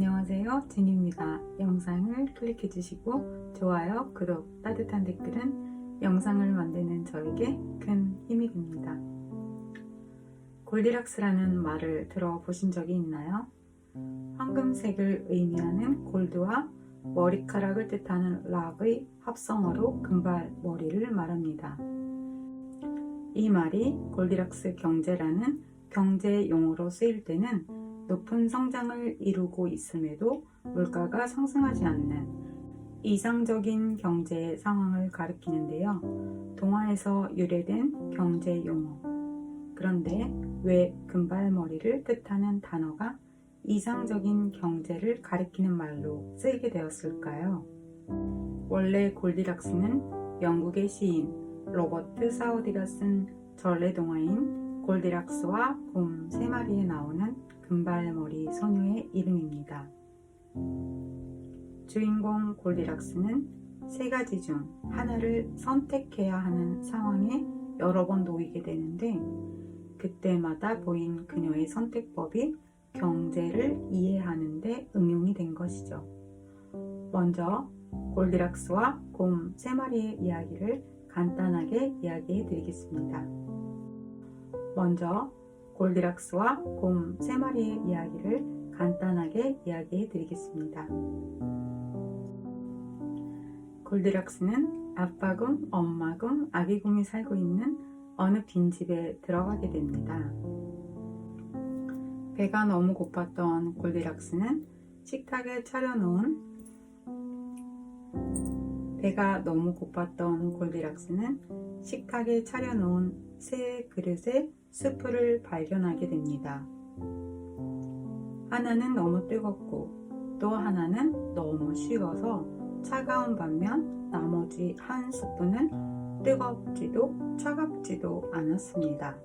안녕하세요, 진입니다. 영상을 클릭해 주시고 좋아요, 구독, 따뜻한 댓글은 영상을 만드는 저에게 큰 힘이 됩니다. 골디락스라는 말을 들어보신 적이 있나요? 황금색을 의미하는 골드와 머리카락을 뜻하는 락의 합성어로 금발머리를 말합니다. 이 말이 골디락스 경제라는 경제 용어로 쓰일 때는 높은 성장을 이루고 있음에도 물가가 상승하지 않는 이상적인 경제 상황을 가리키는데요. 동화에서 유래된 경제 용어. 그런데 왜 금발머리를 뜻하는 단어가 이상적인 경제를 가리키는 말로 쓰이게 되었을까요? 원래 골디락스는 영국의 시인 로버트 사우디가 쓴 전래동화인 골디락스와 곰 3마리에 나오는 금발머리 소녀의 이름입니다. 주인공 골디락스는 3가지 중 하나를 선택해야 하는 상황에 여러 번 놓이게 되는데 그때마다 보인 그녀의 선택법이 경제를 이해하는 데 응용이 된 것이죠. 먼저 골디락스와 곰 3마리의 이야기를 간단하게 이야기해 드리겠습니다. 먼저 골디락스와 곰 3마리의 이야기를 간단하게 이야기해 드리겠습니다. 골디락스는 아빠 곰, 엄마 곰, 아기 곰이 살고 있는 어느 빈집에 들어가게 됩니다. 배가 너무 고팠던 골디락스는 식탁에 차려놓은 새 그릇에 수프를 발견하게 됩니다. 하나는 너무 뜨겁고 또 하나는 너무 식어서 차가운 반면 나머지 한 스푼은 뜨겁지도 차갑지도 않았습니다.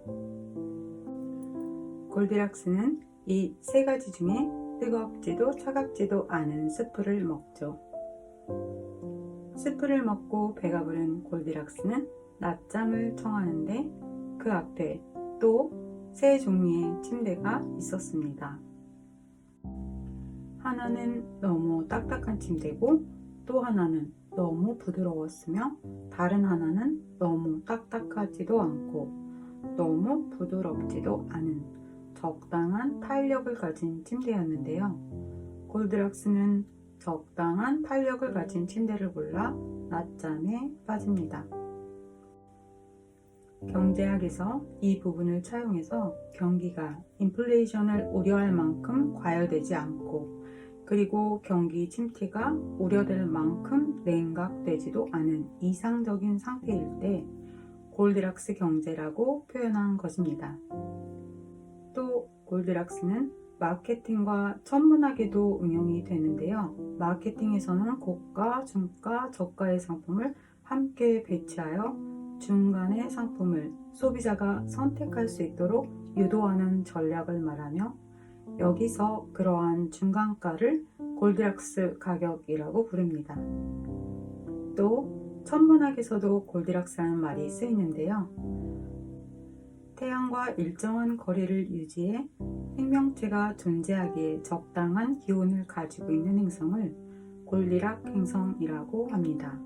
골디락스는 이 3가지 중에 뜨겁지도 차갑지도 않은 스프를 먹죠. 스프를 먹고 배가 부른 골디락스는 낮잠을 청하는데 그 앞에 또 3 종류의 침대가 있었습니다. 하나는 너무 딱딱한 침대고 또 하나는 너무 부드러웠으며 다른 하나는 너무 딱딱하지도 않고 너무 부드럽지도 않은 적당한 탄력을 가진 침대였는데요. 골디락스는 적당한 탄력을 가진 침대를 골라 낮잠에 빠집니다. 경제학에서 이 부분을 차용해서 경기가 인플레이션을 우려할 만큼 과열되지 않고 그리고 경기 침체가 우려될 만큼 냉각되지도 않은 이상적인 상태일 때 골디락스 경제라고 표현한 것입니다. 또 골디락스는 마케팅과 천문학에도 응용이 되는데요. 마케팅에서는 고가, 중가, 저가의 상품을 함께 배치하여 중간의 상품을 소비자가 선택할 수 있도록 유도하는 전략을 말하며 여기서 그러한 중간가를 골디락스 가격이라고 부릅니다. 또 천문학에서도 골디락스라는 말이 쓰이는데요. 태양과 일정한 거리를 유지해 생명체가 존재하기에 적당한 기온을 가지고 있는 행성을 골디락 행성이라고 합니다.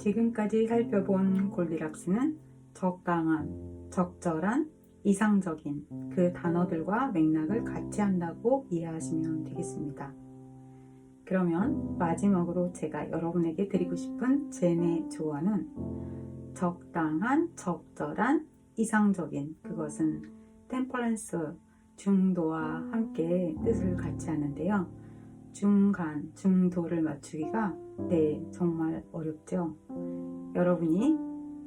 지금까지 살펴본 골디락스는 적당한, 적절한, 이상적인 그 단어들과 맥락을 같이 한다고 이해하시면 되겠습니다. 그러면 마지막으로 제가 여러분에게 드리고 싶은 제네 조언은 적당한, 적절한, 이상적인 그것은 템퍼런스, 중도와 함께 뜻을 같이 하는데요. 중간, 중도를 맞추기가 정말 어렵죠. 여러분이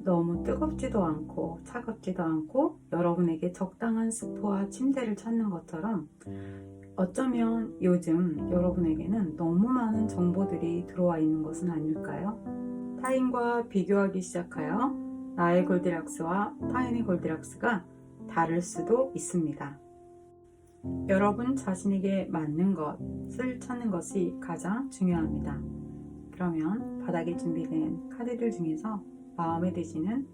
너무 뜨겁지도 않고 차갑지도 않고 여러분에게 적당한 스프와 침대를 찾는 것처럼 어쩌면 요즘 여러분에게는 너무 많은 정보들이 들어와 있는 것은 아닐까요? 타인과 비교하기 시작하여 나의 골디락스와 타인의 골디락스가 다를 수도 있습니다. 여러분 자신에게 맞는 것을 찾는 것이 가장 중요합니다. 그러면 바닥에 준비된 카드들 중에서 마음에 드시는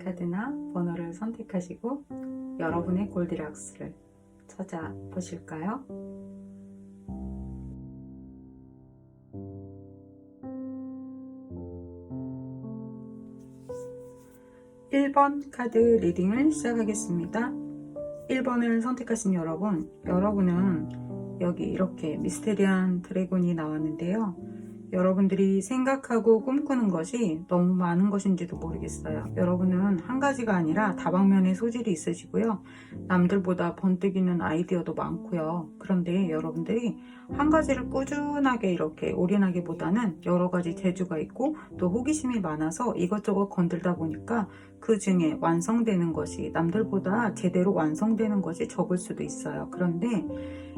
카드나 번호를 선택하시고 여러분의 골디락스를 찾아보실까요? 1번 카드 리딩을 시작하겠습니다. 1번을 선택하신 여러분은 여기 이렇게 미스테리한 드래곤이 나왔는데요. 여러분들이 생각하고 꿈꾸는 것이 너무 많은 것인지도 모르겠어요. 여러분은 한 가지가 아니라 다방면의 소질이 있으시고요. 남들보다 번뜩이는 아이디어도 많고요. 그런데 여러분들이 한 가지를 꾸준하게 이렇게 올인하기보다는 여러 가지 재주가 있고 또 호기심이 많아서 이것저것 건들다 보니까 그 중에 완성되는 것이 남들보다 제대로 완성되는 것이 적을 수도 있어요. 그런데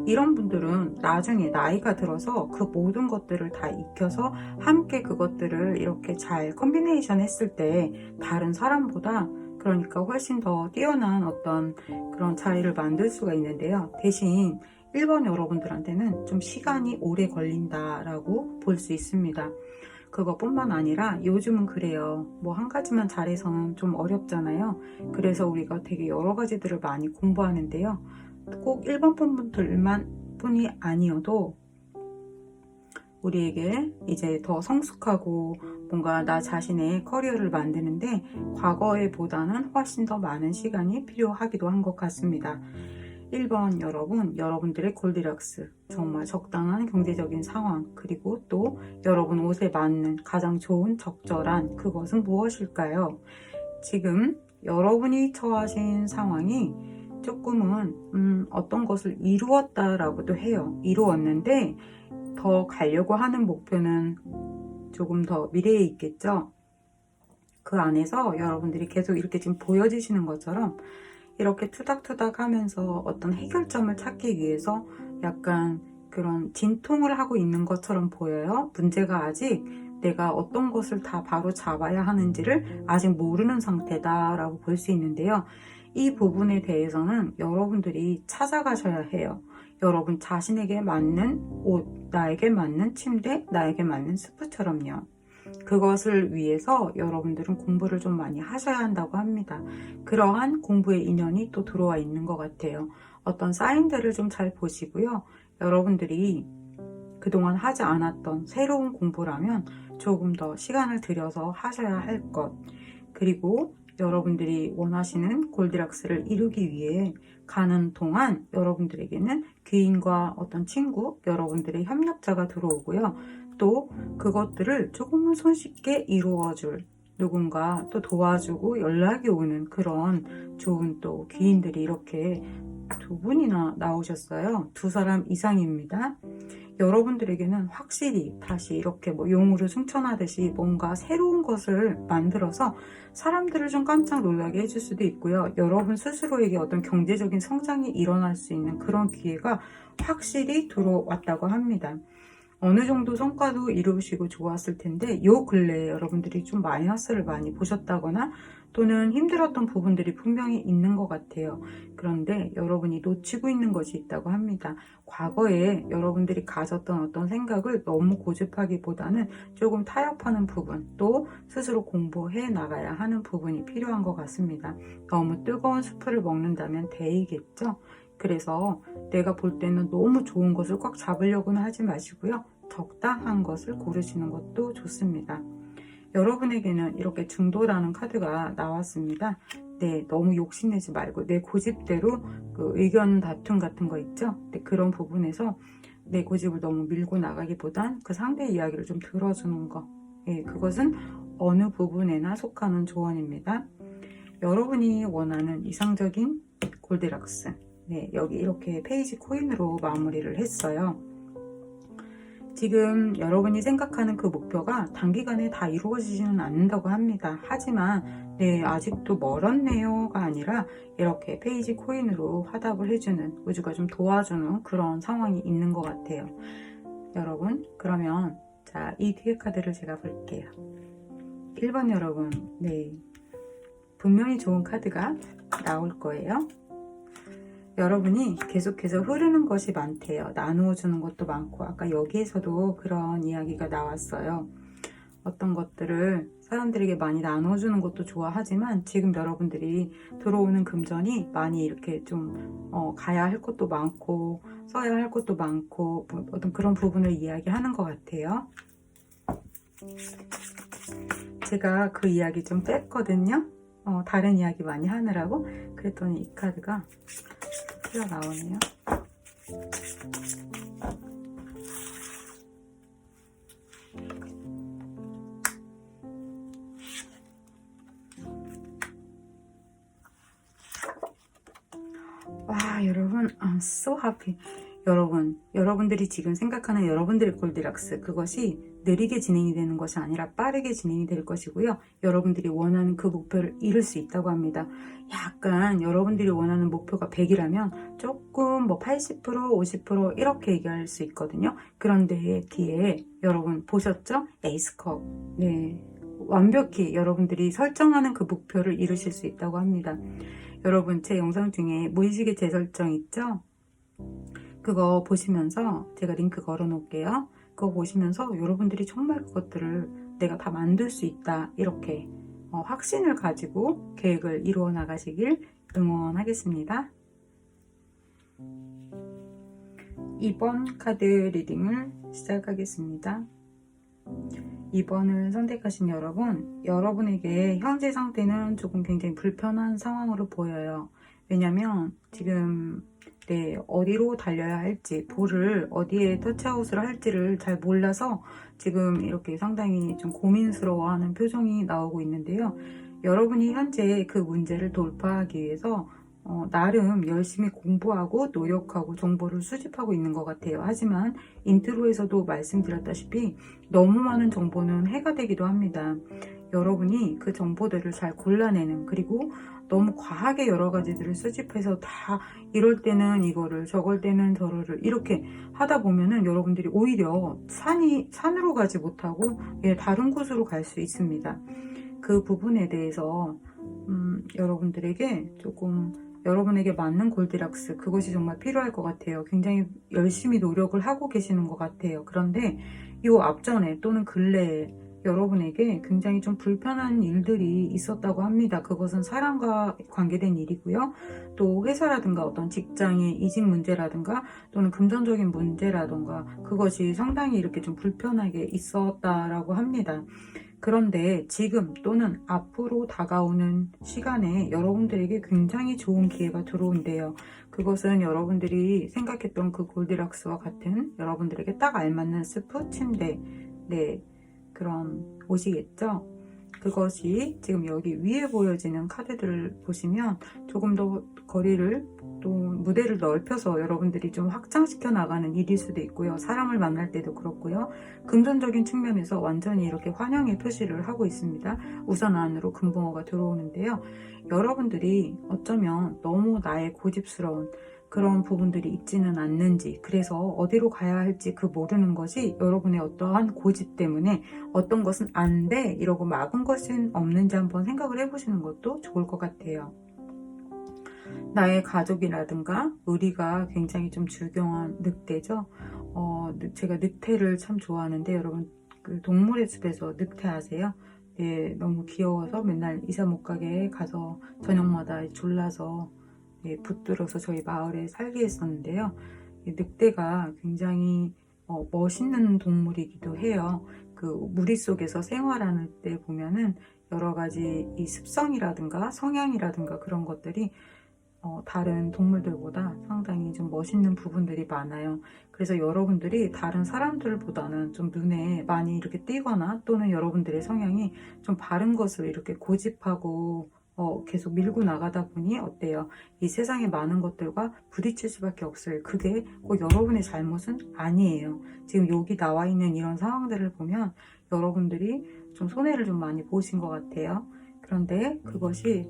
이런 분들은 나중에 나이가 들어서 그 모든 것들을 다 익혀서 함께 그것들을 이렇게 잘 컨비네이션 했을 때 다른 사람보다 그러니까 훨씬 더 뛰어난 어떤 그런 자리를 만들 수가 있는데요. 대신 1번 여러분들한테는 좀 시간이 오래 걸린다라고 볼 수 있습니다. 그것뿐만 아니라 요즘은 그래요. 뭐 한 가지만 잘해서는 좀 어렵잖아요. 그래서 우리가 되게 여러 가지들을 많이 공부하는데요. 꼭 1번 분들만 뿐이 아니어도 우리에게 이제 더 성숙하고 뭔가 나 자신의 커리어를 만드는데 과거에 보다는 훨씬 더 많은 시간이 필요하기도 한 것 같습니다. 1번 여러분들의 골디락스, 정말 적당한 경제적인 상황, 그리고 또 여러분 옷에 맞는 가장 좋은 적절한 그것은 무엇일까요? 지금 여러분이 처하신 상황이 조금은 어떤 것을 이루었다라고도 해요. 이루었는데 더 가려고 하는 목표는 조금 더 미래에 있겠죠. 그 안에서 여러분들이 계속 이렇게 지금 보여지시는 것처럼 이렇게 투닥투닥 하면서 어떤 해결점을 찾기 위해서 약간 그런 진통을 하고 있는 것처럼 보여요. 문제가 아직 내가 어떤 것을 다 바로 잡아야 하는지를 아직 모르는 상태다라고 볼 수 있는데요. 이 부분에 대해서는 여러분들이 찾아가셔야 해요. 여러분 자신에게 맞는 옷, 나에게 맞는 침대, 나에게 맞는 스프처럼요. 그것을 위해서 여러분들은 공부를 좀 많이 하셔야 한다고 합니다. 그러한 공부의 인연이 또 들어와 있는 것 같아요. 어떤 사인들을 좀 잘 보시고요. 여러분들이 그동안 하지 않았던 새로운 공부라면 조금 더 시간을 들여서 하셔야 할 것, 그리고 여러분들이 원하시는 골디락스를 이루기 위해 가는 동안 여러분들에게는 귀인과 어떤 친구, 여러분들의 협력자가 들어오고요. 또 그것들을 조금은 손쉽게 이루어줄 누군가 또 도와주고 연락이 오는 그런 좋은 또 귀인들이 이렇게 두 분이나 나오셨어요. 두 사람 이상입니다. 여러분들에게는 확실히 다시 이렇게 뭐 용으로 승천하듯이 뭔가 새로운 것을 만들어서 사람들을 좀 깜짝 놀라게 해줄 수도 있고요. 여러분 스스로에게 어떤 경제적인 성장이 일어날 수 있는 그런 기회가 확실히 들어왔다고 합니다. 어느 정도 성과도 이루시고 좋았을 텐데 요 근래에 여러분들이 좀 마이너스를 많이 보셨다거나 또는 힘들었던 부분들이 분명히 있는 것 같아요. 그런데 여러분이 놓치고 있는 것이 있다고 합니다. 과거에 여러분들이 가졌던 어떤 생각을 너무 고집하기보다는 조금 타협하는 부분, 또 스스로 공부해 나가야 하는 부분이 필요한 것 같습니다. 너무 뜨거운 수프를 먹는다면 데이겠죠? 그래서 내가 볼 때는 너무 좋은 것을 꽉 잡으려고는 하지 마시고요. 적당한 것을 고르시는 것도 좋습니다. 여러분에게는 이렇게 중도라는 카드가 나왔습니다. 네, 너무 욕심내지 말고 내 고집대로 그 의견 다툼 같은 거 있죠? 네, 그런 부분에서 내 고집을 너무 밀고 나가기보단 그 상대의 이야기를 좀 들어주는 거. 네, 그것은 어느 부분에나 속하는 조언입니다. 여러분이 원하는 이상적인 골디락스. 네, 여기 이렇게 페이지 코인으로 마무리를 했어요. 지금 여러분이 생각하는 그 목표가 단기간에 다 이루어지지는 않는다고 합니다. 하지만 네, 아직도 멀었네요가 아니라 이렇게 페이지 코인으로 화답을 해주는, 우주가 좀 도와주는 그런 상황이 있는 것 같아요. 여러분, 그러면 자, 이 뒤에 카드를 제가 볼게요. 1번 여러분, 네, 분명히 좋은 카드가 나올 거예요. 여러분이 계속해서 흐르는 것이 많대요. 나누어 주는 것도 많고, 아까 여기에서도 그런 이야기가 나왔어요. 어떤 것들을 사람들에게 많이 나누어 주는 것도 좋아하지만 지금 여러분들이 들어오는 금전이 많이 이렇게 좀 가야 할 것도 많고 써야 할 것도 많고 뭐 어떤 그런 부분을 이야기하는 것 같아요. 제가 그 이야기 좀 뺐거든요. 다른 이야기 많이 하느라고. 그랬더니 이 카드가 튀어나오네요. 와, 여러분, I'm so happy. 여러분들이 지금 생각하는 여러분들의 골디락스, 그것이 느리게 진행이 되는 것이 아니라 빠르게 진행이 될 것이고요. 여러분들이 원하는 그 목표를 이룰 수 있다고 합니다. 약간 여러분들이 원하는 목표가 100이라면 조금 뭐 80%, 50% 이렇게 얘기할 수 있거든요. 그런데 뒤에 여러분 보셨죠? 에이스컵. 네, 완벽히 여러분들이 설정하는 그 목표를 이루실 수 있다고 합니다. 여러분, 제 영상 중에 무의식의 재설정 있죠? 그거 보시면서 제가 링크 걸어 놓을게요. 그거 보시면서 여러분들이 정말 그것들을 내가 다 만들 수 있다, 이렇게 확신을 가지고 계획을 이루어 나가시길 응원하겠습니다. 2번 카드 리딩을 시작하겠습니다. 2번을 선택하신 여러분에게 현재 상태는 조금 굉장히 불편한 상황으로 보여요. 왜냐면 지금 어디로 달려야 할지, 볼을 어디에 터치아웃을 할지를 잘 몰라서 지금 이렇게 상당히 좀 고민스러워하는 표정이 나오고 있는데요. 여러분이 현재 그 문제를 돌파하기 위해서 나름 열심히 공부하고 노력하고 정보를 수집하고 있는 것 같아요. 하지만 인트로에서도 말씀드렸다시피 너무 많은 정보는 해가 되기도 합니다. 여러분이 그 정보들을 잘 골라내는, 그리고 너무 과하게 여러 가지들을 수집해서 다 이럴 때는 이거를, 저럴 때는 저거를 이렇게 하다 보면은 여러분들이 오히려 산으로 가지 못하고 다른 곳으로 갈 수 있습니다. 그 부분에 대해서 여러분들에게 조금, 여러분에게 맞는 골디락스, 그것이 정말 필요할 것 같아요. 굉장히 열심히 노력을 하고 계시는 것 같아요. 그런데 이 앞전에 또는 근래에 여러분에게 굉장히 좀 불편한 일들이 있었다고 합니다. 그것은 사람과 관계된 일이고요. 또 회사라든가 어떤 직장의 이직 문제라든가 또는 금전적인 문제라든가 그것이 상당히 이렇게 좀 불편하게 있었다라고 합니다. 그런데 지금 또는 앞으로 다가오는 시간에 여러분들에게 굉장히 좋은 기회가 들어온대요. 그것은 여러분들이 생각했던 그 골디락스와 같은, 여러분들에게 딱 알맞는 스프, 침대, 그런 옷이겠죠. 그것이 지금 여기 위에 보여지는 카드들을 보시면 조금 더 거리를, 또 무대를 넓혀서 여러분들이 좀 확장시켜 나가는 일일 수도 있고요. 사람을 만날 때도 그렇고요. 금전적인 측면에서 완전히 이렇게 환영의 표시를 하고 있습니다. 우선 안으로 금붕어가 들어오는데요. 여러분들이 어쩌면 너무 나의 고집스러운 그런 부분들이 있지는 않는지, 그래서 어디로 가야 할지 그 모르는 것이 여러분의 어떠한 고집 때문에 어떤 것은 안 돼 이러고 막은 것은 없는지 한번 생각을 해보시는 것도 좋을 것 같아요. 나의 가족이라든가 의리가 굉장히 좀 중요한 늑대죠. 제가 늑대를 참 좋아하는데, 여러분 그 동물의 숲에서 늑대 아세요? 네, 너무 귀여워서 맨날 이사 못 가게 가서 저녁마다 졸라서 붙들어서 저희 마을에 살게 했었는데요. 늑대가 굉장히 멋있는 동물이기도 해요. 그 무리 속에서 생활하는 때 보면은 여러 가지 이 습성이라든가 성향이라든가 그런 것들이 다른 동물들보다 상당히 좀 멋있는 부분들이 많아요. 그래서 여러분들이 다른 사람들보다는 좀 눈에 많이 이렇게 띄거나, 또는 여러분들의 성향이 좀 바른 것을 이렇게 고집하고 계속 밀고 나가다 보니 어때요? 이 세상에 많은 것들과 부딪힐 수밖에 없어요. 그게 꼭 여러분의 잘못은 아니에요. 지금 여기 나와 있는 이런 상황들을 보면 여러분들이 좀 손해를 좀 많이 보신 것 같아요. 그런데 그것이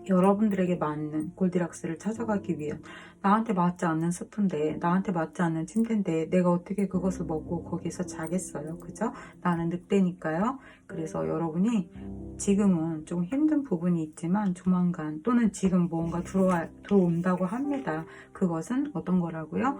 여러분들에게 맞는 골디락스를 찾아가기 위한, 나한테 맞지 않는 스프인데, 나한테 맞지 않는 침대인데 내가 어떻게 그것을 먹고 거기서 자겠어요? 그죠? 나는 늑대니까요. 그래서 여러분이 지금은 좀 힘든 부분이 있지만 조만간, 또는 지금 뭔가 들어온다고 합니다. 그것은 어떤 거라고요?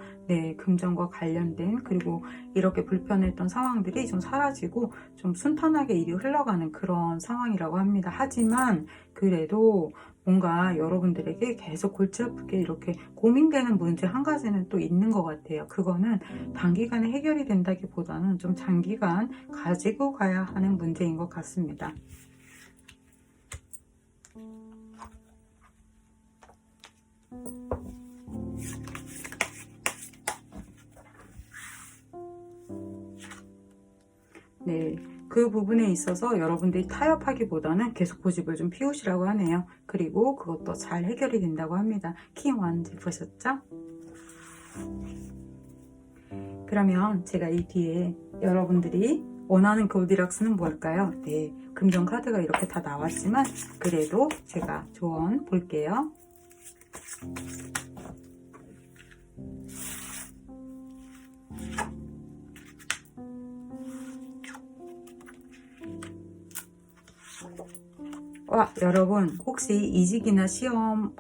금전과 관련된, 그리고 이렇게 불편했던 상황들이 좀 사라지고 좀 순탄하게 일이 흘러가는 그런 상황이라고 합니다. 하지만 그래도 뭔가 여러분들에게 계속 골치 아프게 이렇게 고민되는 문제 한 가지는 또 있는 것 같아요. 그거는 단기간에 해결이 된다기보다는 좀 장기간 가지고 가야 하는 문제인 것 같습니다. 네, 그 부분에 있어서 여러분들이 타협하기보다는 계속 고집을 좀 피우시라고 하네요. 그리고 그것도 잘 해결이 된다고 합니다. 킹1 보셨죠? 그러면 제가 이 뒤에 여러분들이 원하는 골디락스는 뭘까요? 네, 금전 카드가 이렇게 다 나왔지만 그래도 제가 조언 볼게요. 와, 여러분 혹시 이직이나 시험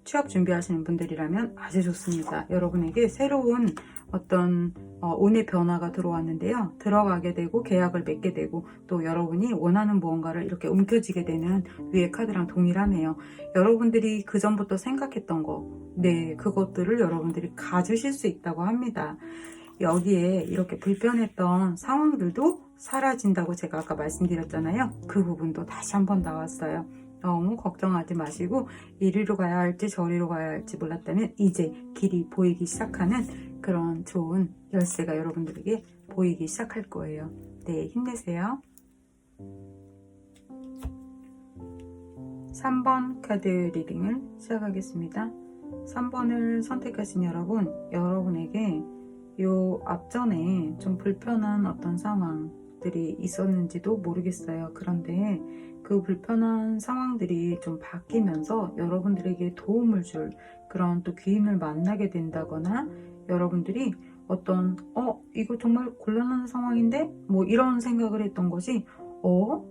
취업 준비하시는 분들이라면 아주 좋습니다. 여러분에게 새로운 어떤 운의 변화가 들어왔는데요. 들어가게 되고 계약을 맺게 되고 또 여러분이 원하는 무언가를 이렇게 움켜쥐게 되는 위의 카드랑 동일하네요. 여러분들이 그 전부터 생각했던 거, 네, 그것들을 여러분들이 가지실 수 있다고 합니다. 여기에 이렇게 불편했던 상황들도 사라진다고 제가 아까 말씀드렸잖아요. 그 부분도 다시 한번 나왔어요. 너무 걱정하지 마시고 이리로 가야 할지 저리로 가야 할지 몰랐다면 이제 길이 보이기 시작하는 그런 좋은 열쇠가 여러분들에게 보이기 시작할 거예요. 네, 힘내세요. 3번 카드 리딩을 시작하겠습니다. 3번을 선택하신 여러분, 여러분에게 요 앞전에 좀 불편한 어떤 상황들이 있었는지도 모르겠어요. 그런데 그 불편한 상황들이 좀 바뀌면서 여러분들에게 도움을 줄 그런 또 귀인을 만나게 된다거나 여러분들이 어떤 이거 정말 곤란한 상황인데 뭐 이런 생각을 했던 것이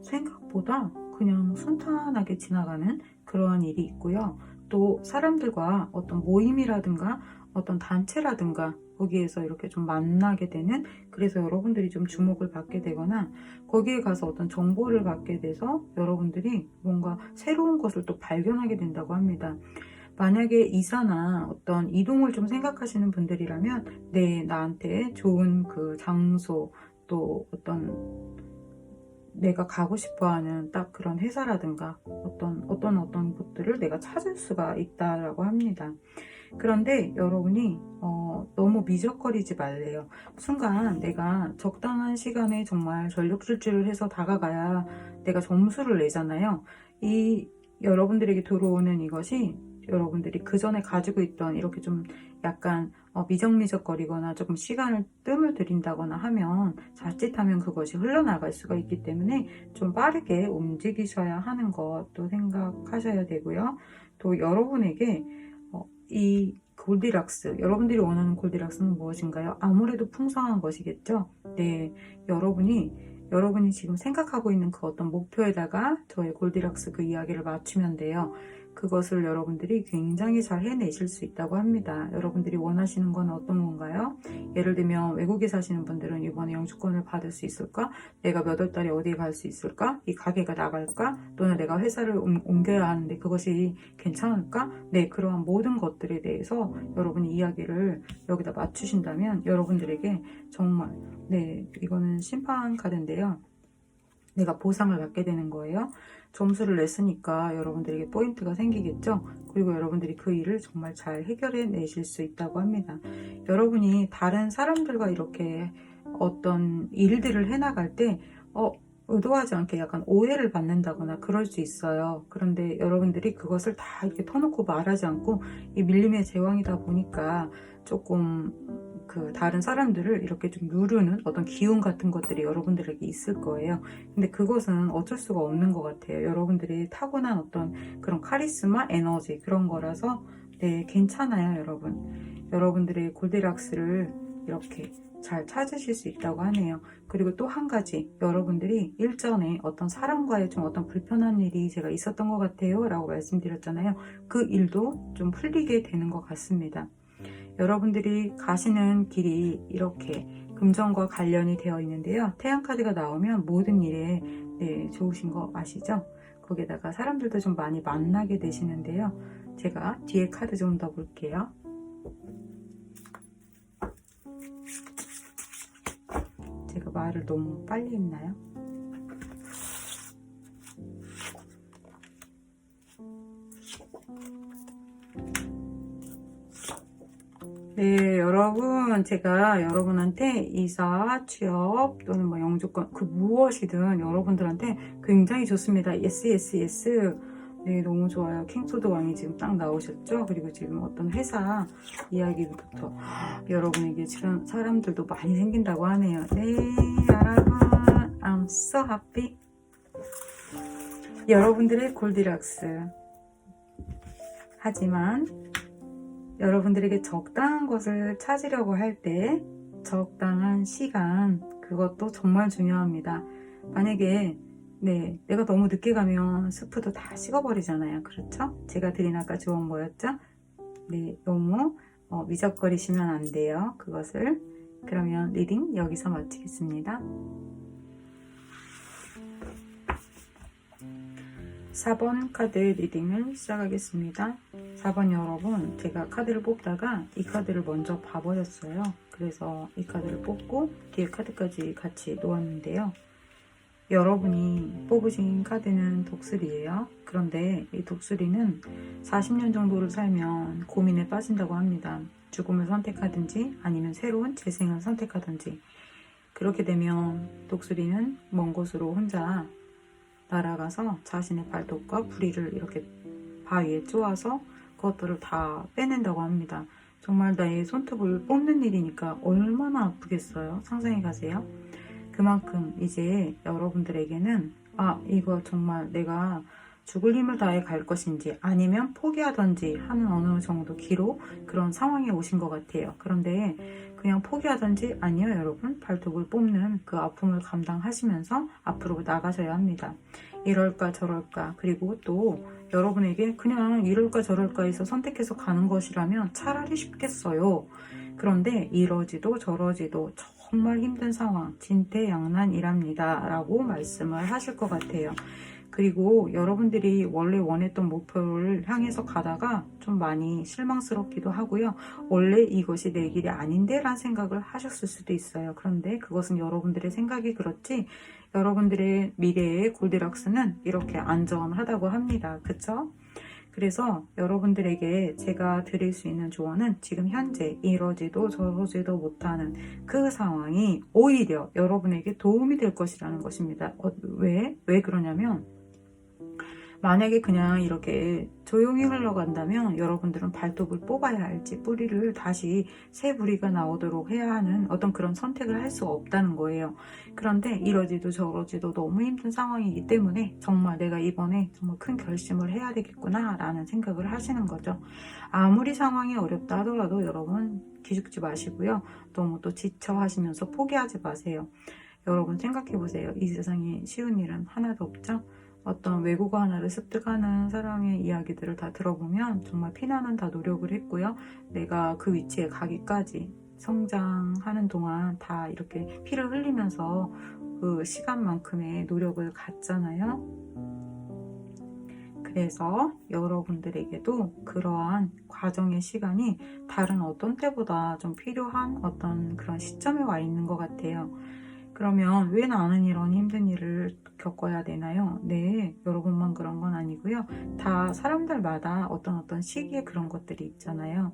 생각보다 그냥 순탄하게 지나가는 그러한 일이 있고요. 또 사람들과 어떤 모임이라든가 어떤 단체라든가 거기에서 이렇게 좀 만나게 되는, 그래서 여러분들이 좀 주목을 받게 되거나 거기에 가서 어떤 정보를 받게 돼서 여러분들이 뭔가 새로운 것을 또 발견하게 된다고 합니다. 만약에 이사나 어떤 이동을 좀 생각하시는 분들이라면 네, 나한테 좋은 그 장소 또 어떤 내가 가고 싶어하는 딱 그런 회사라든가 어떤 것들을 내가 찾을 수가 있다라고 합니다. 그런데 여러분이 너무 미적거리지 말래요. 순간 내가 적당한 시간에 정말 전력 질주를 해서 다가가야 내가 점수를 내잖아요. 이 여러분들에게 들어오는 이것이 여러분들이 그 전에 가지고 있던 이렇게 좀 약간 미적미적거리거나 조금 시간을 뜸을 들인다거나 하면 자칫하면 그것이 흘러나갈 수가 있기 때문에 좀 빠르게 움직이셔야 하는 것도 생각하셔야 되고요. 또 여러분에게 이 골디락스, 여러분들이 원하는 골디락스는 무엇인가요? 아무래도 풍성한 것이겠죠? 네, 여러분이 지금 생각하고 있는 그 어떤 목표에다가 저의 골디락스 그 이야기를 맞추면 돼요. 그것을 여러분들이 굉장히 잘 해내실 수 있다고 합니다. 여러분들이 원하시는 건 어떤 건가요? 예를 들면 외국에 사시는 분들은 이번에 영주권을 받을 수 있을까? 내가 몇 월 달에 어디에 갈 수 있을까? 이 가게가 나갈까? 또는 내가 회사를 옮겨야 하는데 그것이 괜찮을까? 네, 그러한 모든 것들에 대해서 여러분이 이야기를 여기다 맞추신다면 여러분들에게 정말, 네, 이거는 심판 카드인데요. 내가 보상을 받게 되는 거예요. 점수를 냈으니까 여러분들에게 포인트가 생기겠죠. 그리고 여러분들이 그 일을 정말 잘 해결해 내실 수 있다고 합니다. 여러분이 다른 사람들과 이렇게 어떤 일들을 해나갈 때 의도하지 않게 약간 오해를 받는다거나 그럴 수 있어요. 그런데 여러분들이 그것을 다 이렇게 터놓고 말하지 않고 이 밀림의 제왕이다 보니까 조금 그 다른 사람들을 이렇게 좀 누르는 어떤 기운 같은 것들이 여러분들에게 있을 거예요. 근데 그것은 어쩔 수가 없는 것 같아요. 여러분들이 타고난 어떤 그런 카리스마, 에너지 그런 거라서 네, 괜찮아요, 여러분. 여러분들의 골디락스를 이렇게 잘 찾으실 수 있다고 하네요. 그리고 또 한 가지, 여러분들이 일전에 어떤 사람과의 좀 어떤 불편한 일이 제가 있었던 것 같아요 라고 말씀드렸잖아요. 그 일도 좀 풀리게 되는 것 같습니다. 여러분들이 가시는 길이 이렇게 금전과 관련이 되어 있는데요. 태양카드가 나오면 모든 일에 네, 좋으신 거 아시죠? 거기다가 사람들도 좀 많이 만나게 되시는데요. 제가 뒤에 카드 좀 더 볼게요. 제가 말을 너무 빨리 했나요? 네, 여러분. 여러분, 제가 여러분한테 이사, 취업 또는 뭐 영주권 그 무엇이든 여러분들한테 굉장히 좋습니다. 예스 예스 예스. 네, 너무 좋아요. 킹소드 왕이 지금 딱 나오셨죠? 그리고 지금 어떤 회사 이야기부터 여러분에게 지금 사람들도 많이 생긴다고 하네요. 네, 여러분, I'm so happy. 여러분들의 골디락스. 하지만 여러분들에게 적당한 것을 찾으려고 할 때 적당한 시간, 그것도 정말 중요합니다. 만약에 내가 너무 늦게 가면 스프도 다 식어버리잖아요. 그렇죠? 제가 드린 아까 조언 뭐였죠? 네, 너무 미적거리시면 안 돼요. 그것을. 그러면 리딩 여기서 마치겠습니다. 4번 카드 리딩을 시작하겠습니다. 4번 여러분, 제가 카드를 뽑다가 이 카드를 먼저 봐버렸어요. 그래서 이 카드를 뽑고 뒤에 카드까지 같이 놓았는데요. 여러분이 뽑으신 카드는 독수리예요. 그런데 이 독수리는 40년 정도를 살면 고민에 빠진다고 합니다. 죽음을 선택하든지 아니면 새로운 재생을 선택하든지. 그렇게 되면 독수리는 먼 곳으로 혼자 날아가서 자신의 발톱과 부리를 이렇게 바위에 쪼아서 그것들을 다 빼낸다고 합니다. 정말 나의 손톱을 뽑는 일이니까 얼마나 아프겠어요? 상상해 가세요. 그만큼 이제 여러분들에게는 이거 정말 내가 죽을 힘을 다해 갈 것인지 아니면 포기하던지 하는 어느 정도 기로 그런 상황에 오신 것 같아요. 그런데 그냥 포기하던지 아니요, 여러분, 발톱을 뽑는 그 아픔을 감당하시면서 앞으로 나가셔야 합니다. 이럴까 저럴까, 그리고 또 여러분에게 그냥 이럴까 저럴까 해서 선택해서 가는 것이라면 차라리 쉽겠어요. 그런데 이러지도 저러지도 정말 힘든 상황, 진퇴양난이랍니다 라고 말씀을 하실 것 같아요. 그리고 여러분들이 원래 원했던 목표를 향해서 가다가 좀 많이 실망스럽기도 하고요. 원래 이것이 내 길이 아닌데 라는 생각을 하셨을 수도 있어요. 그런데 그것은 여러분들의 생각이 그렇지 여러분들의 미래의 골디락스는 이렇게 안전하다고 합니다. 그쵸? 그래서 여러분들에게 제가 드릴 수 있는 조언은 지금 현재 이러지도 저러지도 못하는 그 상황이 오히려 여러분에게 도움이 될 것이라는 것입니다. 왜 그러냐면 만약에 그냥 이렇게 조용히 흘러간다면 여러분들은 발톱을 뽑아야 할지 뿌리를 다시 새 뿌리가 나오도록 해야 하는 어떤 그런 선택을 할 수 없다는 거예요. 그런데 이러지도 저러지도 너무 힘든 상황이기 때문에 정말 내가 이번에 정말 큰 결심을 해야 되겠구나 라는 생각을 하시는 거죠. 아무리 상황이 어렵다 하더라도 여러분 기죽지 마시고요. 너무 또 지쳐 하시면서 포기하지 마세요. 여러분 생각해 보세요. 이 세상에 쉬운 일은 하나도 없죠? 어떤 외국어 하나를 습득하는 사람의 이야기들을 다 들어보면 정말 피나는 다 노력을 했고요. 내가 그 위치에 가기까지 성장하는 동안 다 이렇게 피를 흘리면서 그 시간만큼의 노력을 갖잖아요. 그래서 여러분들에게도 그러한 과정의 시간이 다른 어떤 때보다 좀 필요한 어떤 그런 시점에 와 있는 것 같아요. 그러면 왜 나는 이런 힘든 일을 겪어야 되나요? 네, 여러분만 그런 건 아니고요. 다 사람들마다 어떤 시기에 그런 것들이 있잖아요.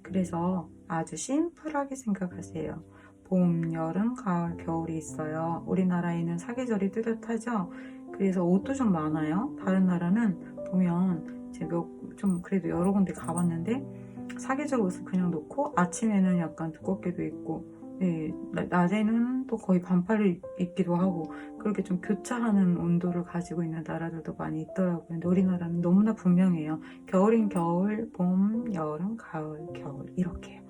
그래서 아주 심플하게 생각하세요. 봄, 여름, 가을, 겨울이 있어요. 우리나라에는 사계절이 뚜렷하죠? 그래서 옷도 좀 많아요. 다른 나라는 보면 제가 좀 그래도 여러 군데 가봤는데 사계절 옷을 그냥 놓고 아침에는 약간 두껍게도 입고 네, 낮에는 또 거의 반팔을 입기도 하고 그렇게 좀 교차하는 온도를 가지고 있는 나라들도 많이 있더라고요. 근데 우리나라는 너무나 분명해요. 겨울인 겨울, 봄, 여름, 가을, 겨울 이렇게요.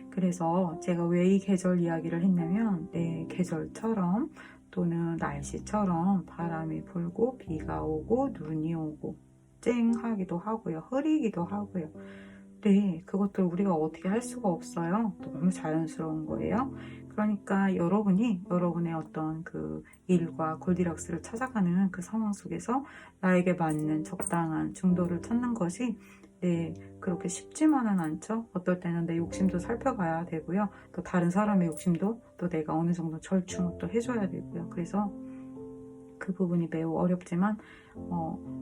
그래서 제가 왜 이 계절 이야기를 했냐면 계절처럼 또는 날씨처럼 바람이 불고 비가 오고 눈이 오고 쨍하기도 하고요. 흐리기도 하고요. 네, 그것들 우리가 어떻게 할 수가 없어요. 너무 자연스러운 거예요. 그러니까 여러분이 여러분의 어떤 그 일과 골디락스를 찾아가는 그 상황 속에서 나에게 맞는 적당한 중도를 찾는 것이 그렇게 쉽지만은 않죠. 어떨 때는 내 욕심도 살펴봐야 되고요. 또 다른 사람의 욕심도 또 내가 어느 정도 절충을 또 해줘야 되고요. 그래서 그 부분이 매우 어렵지만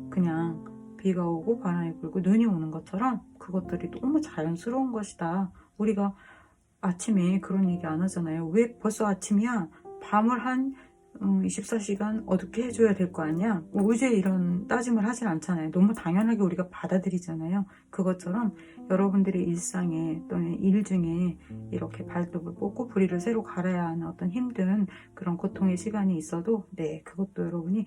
그냥 비가 오고 바람이 불고 눈이 오는 것처럼 그것들이 너무 자연스러운 것이다. 우리가 아침에 그런 얘기 안 하잖아요. 왜 벌써 아침이야? 밤을 한 24시간 어둡게 해줘야 될 거 아니야? 뭐 의제 이런 따짐을 하진 않잖아요. 너무 당연하게 우리가 받아들이잖아요. 그것처럼 여러분들의 일상에 또는 일 중에 이렇게 발톱을 뽑고 부리를 새로 갈아야 하는 어떤 힘든 그런 고통의 시간이 있어도 네, 그것도 여러분이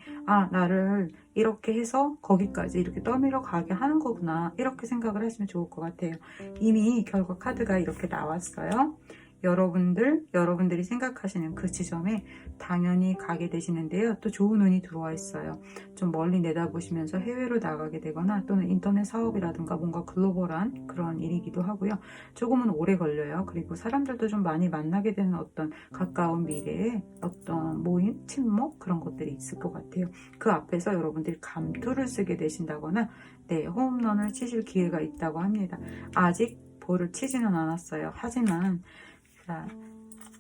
나를 이렇게 해서 거기까지 이렇게 떠밀어 가게 하는 거구나, 이렇게 생각을 하시면 좋을 것 같아요. 이미 결과 카드가 이렇게 나왔어요. 여러분들이 생각하시는 그 지점에 당연히 가게 되시는데요. 또 좋은 운이 들어와 있어요. 좀 멀리 내다보시면서 해외로 나가게 되거나 또는 인터넷 사업이라든가 뭔가 글로벌한 그런 일이기도 하고요. 조금은 오래 걸려요. 그리고 사람들도 좀 많이 만나게 되는 어떤 가까운 미래에 어떤 모임, 친목 그런 것들이 있을 것 같아요. 그 앞에서 여러분들이 감투를 쓰게 되신다거나 네, 홈런을 치실 기회가 있다고 합니다. 아직 볼을 치지는 않았어요. 하지만 자,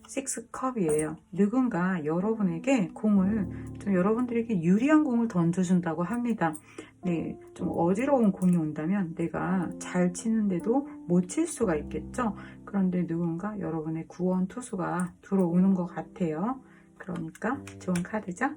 6컵이에요. 누군가 여러분에게 공을, 좀 여러분들에게 유리한 공을 던져준다고 합니다. 네, 좀 어지러운 공이 온다면 내가 잘 치는데도 못 칠 수가 있겠죠. 그런데 누군가 여러분의 구원 투수가 들어오는 것 같아요. 그러니까 좋은 카드죠.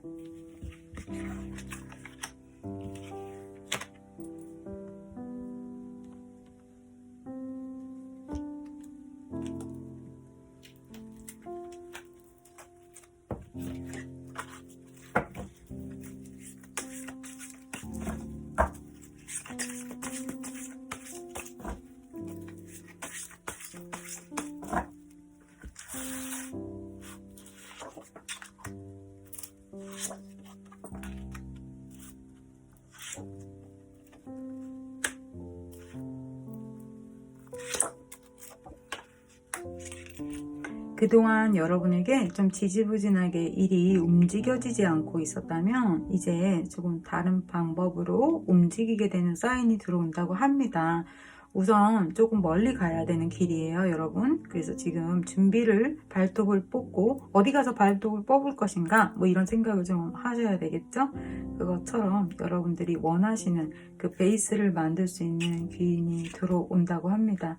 그동안 여러분에게 좀 지지부진하게 일이 움직여지지 않고 있었다면 이제 조금 다른 방법으로 움직이게 되는 사인이 들어온다고 합니다. 우선 조금 멀리 가야 되는 길이에요, 여러분. 그래서 지금 준비를, 발톱을 뽑고 어디 가서 발톱을 뽑을 것인가 뭐 이런 생각을 좀 하셔야 되겠죠. 그것처럼 여러분들이 원하시는 그 베이스를 만들 수 있는 기인이 들어온다고 합니다.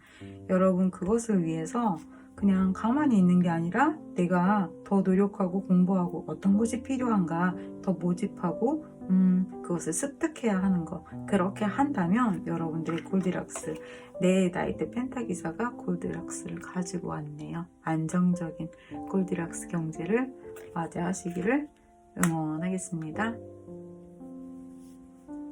여러분 그것을 위해서 그냥 가만히 있는 게 아니라 내가 더 노력하고 공부하고 어떤 것이 필요한가 더 모집하고 그것을 습득해야 하는 거, 그렇게 한다면 여러분들의 골디락스, 내 나이트 펜타기사가 골디락스를 가지고 왔네요. 안정적인 골디락스 경제를 맞이하시기를 응원하겠습니다.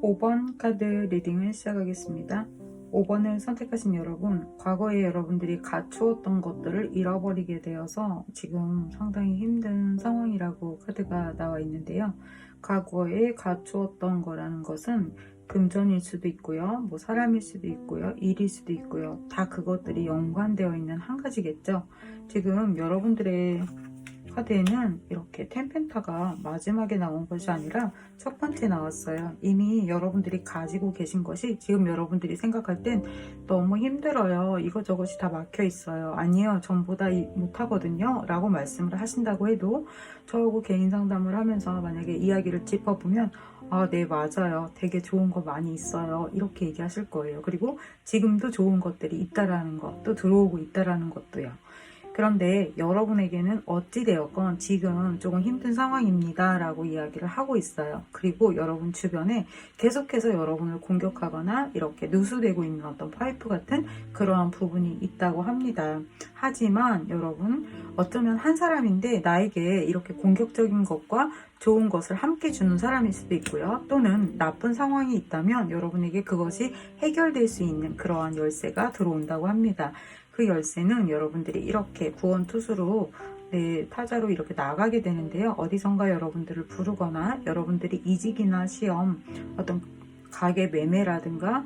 5번 카드 리딩을 시작하겠습니다. 5번을 선택하신 여러분, 과거에 여러분들이 갖추었던 것들을 잃어버리게 되어서 지금 상당히 힘든 상황이라고 카드가 나와 있는데요. 과거에 갖추었던 거라는 것은 금전일 수도 있고요, 뭐 사람일 수도 있고요, 일일 수도 있고요. 다 그것들이 연관되어 있는 한 가지겠죠. 지금 여러분들의 카드에는 이렇게 템펜타가 마지막에 나온 것이 아니라 첫 번째 나왔어요. 이미 여러분들이 가지고 계신 것이 지금 여러분들이 생각할 땐 너무 힘들어요, 이것저것이 다 막혀 있어요, 아니요 전부 다 못하거든요 라고 말씀을 하신다고 해도 저하고 개인 상담을 하면서 만약에 이야기를 짚어보면 네 맞아요, 되게 좋은 거 많이 있어요 이렇게 얘기하실 거예요. 그리고 지금도 좋은 것들이 있다라는 것, 또 들어오고 있다라는 것도요. 그런데 여러분에게는 어찌되었건 지금 조금 힘든 상황입니다 라고 이야기를 하고 있어요. 그리고 여러분 주변에 계속해서 여러분을 공격하거나 이렇게 누수되고 있는 어떤 파이프 같은 그러한 부분이 있다고 합니다. 하지만 여러분, 어쩌면 한 사람인데 나에게 이렇게 공격적인 것과 좋은 것을 함께 주는 사람일 수도 있고요. 또는 나쁜 상황이 있다면 여러분에게 그것이 해결될 수 있는 그러한 열쇠가 들어온다고 합니다. 그 열쇠는 여러분들이 이렇게 구원투수로 타자로 이렇게 나가게 되는데요. 어디선가 여러분들을 부르거나 여러분들이 이직이나 시험, 어떤 가게 매매라든가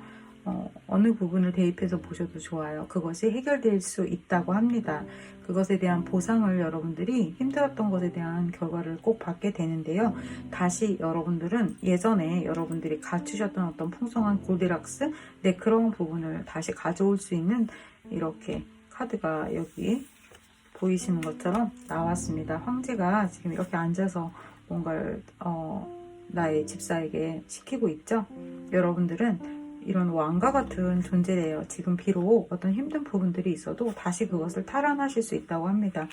어느 부분을 대입해서 보셔도 좋아요. 그것이 해결될 수 있다고 합니다. 그것에 대한 보상을 여러분들이 힘들었던 것에 대한 결과를 꼭 받게 되는데요. 다시 여러분들은 예전에 여러분들이 갖추셨던 어떤 풍성한 골디락스, 그런 부분을 다시 가져올 수 있는 이렇게 카드가 여기 보이시는 것처럼 나왔습니다. 황제가 지금 이렇게 앉아서 뭔가를 나의 집사에게 시키고 있죠. 여러분들은 이런 왕과 같은 존재래요. 지금 비록 어떤 힘든 부분들이 있어도 다시 그것을 탈환하실 수 있다고 합니다.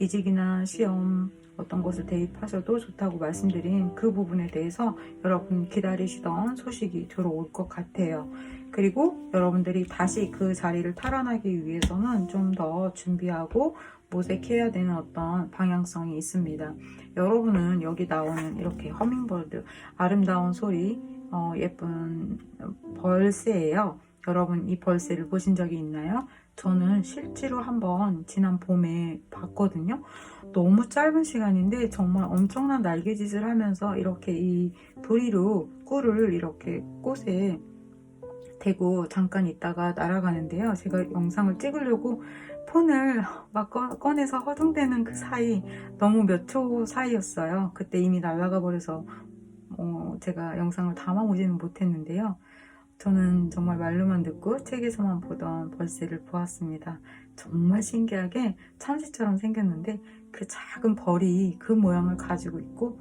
이직이나 시험, 어떤 것을 대입하셔도 좋다고 말씀드린 그 부분에 대해서 여러분 기다리시던 소식이 들어올 것 같아요. 그리고 여러분들이 다시 그 자리를 탈환하기 위해서는 좀 더 준비하고 모색해야 되는 어떤 방향성이 있습니다. 여러분은 여기 나오는 이렇게 허밍버드, 아름다운 소리, 예쁜 벌새예요. 여러분 이 벌새를 보신 적이 있나요? 저는 실제로 한번 지난 봄에 봤거든요. 너무 짧은 시간인데 정말 엄청난 날개짓을 하면서 이렇게 이 부리로 꿀을 이렇게 꽃에 대고 잠깐 있다가 날아가는데요. 제가 영상을 찍으려고 폰을 막 꺼내서 허둥대는 그 사이, 너무 몇 초 사이였어요. 그때 이미 날아가 버려서 제가 영상을 담아오지는 못했는데요. 저는 정말 말로만 듣고 책에서만 보던 벌새를 보았습니다. 정말 신기하게 참새처럼 생겼는데 그 작은 벌이 그 모양을 가지고 있고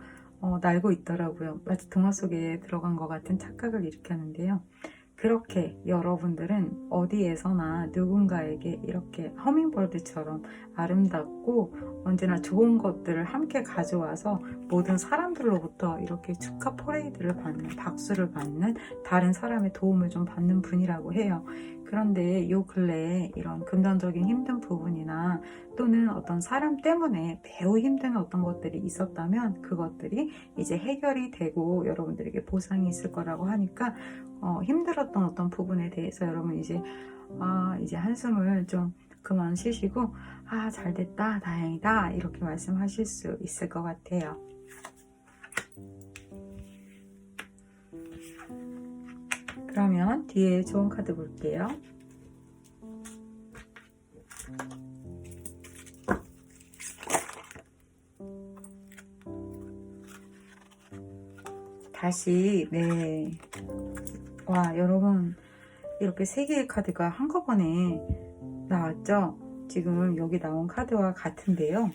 날고 있더라고요. 마치 동화 속에 들어간 것 같은 착각을 일으켰는데요. 그렇게 여러분들은 어디에서나 누군가에게 이렇게 허밍버드처럼 아름답고 언제나 좋은 것들을 함께 가져와서 모든 사람들로부터 이렇게 축하 퍼레이드를 받는, 박수를 받는, 다른 사람의 도움을 좀 받는 분이라고 해요. 그런데 요 근래에 이런 금전적인 힘든 부분이나 또는 어떤 사람 때문에 매우 힘든 어떤 것들이 있었다면 그것들이 이제 해결이 되고 여러분들에게 보상이 있을 거라고 하니까 힘들었던 어떤 부분에 대해서 여러분 이제 한숨을 좀 그만 쉬시고 잘됐다, 다행이다 이렇게 말씀하실 수 있을 것 같아요. 그러면 뒤에 좋은 카드 볼게요. 다시 와 여러분 이렇게 3개의 카드가 한꺼번에 나왔죠. 지금 여기 나온 카드와 같은데요.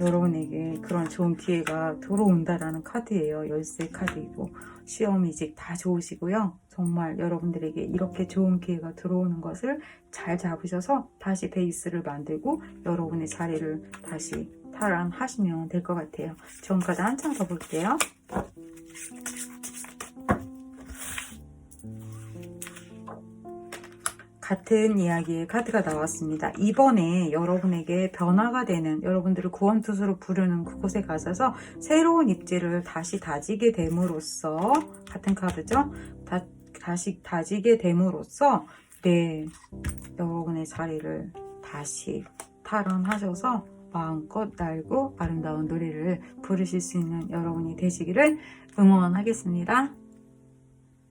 여러분에게 그런 좋은 기회가 들어온다라는 카드예요. 열쇠 카드이고 시험, 이직 다 좋으시고요. 정말 여러분들에게 이렇게 좋은 기회가 들어오는 것을 잘 잡으셔서 다시 베이스를 만들고 여러분의 자리를 다시 탈환하시면 될 것 같아요. 좋은 카드 한 장 더 볼게요. 같은 이야기의 카드가 나왔습니다. 이번에 여러분에게 변화가 되는, 여러분들을 구원투수로 부르는 그곳에 가셔서 새로운 입지를 다시 다지게 됨으로써, 같은 카드죠? 다시 다지게 됨으로써 여러분의 자리를 다시 탈환하셔서 마음껏 날고 아름다운 노래를 부르실 수 있는 여러분이 되시기를 응원하겠습니다.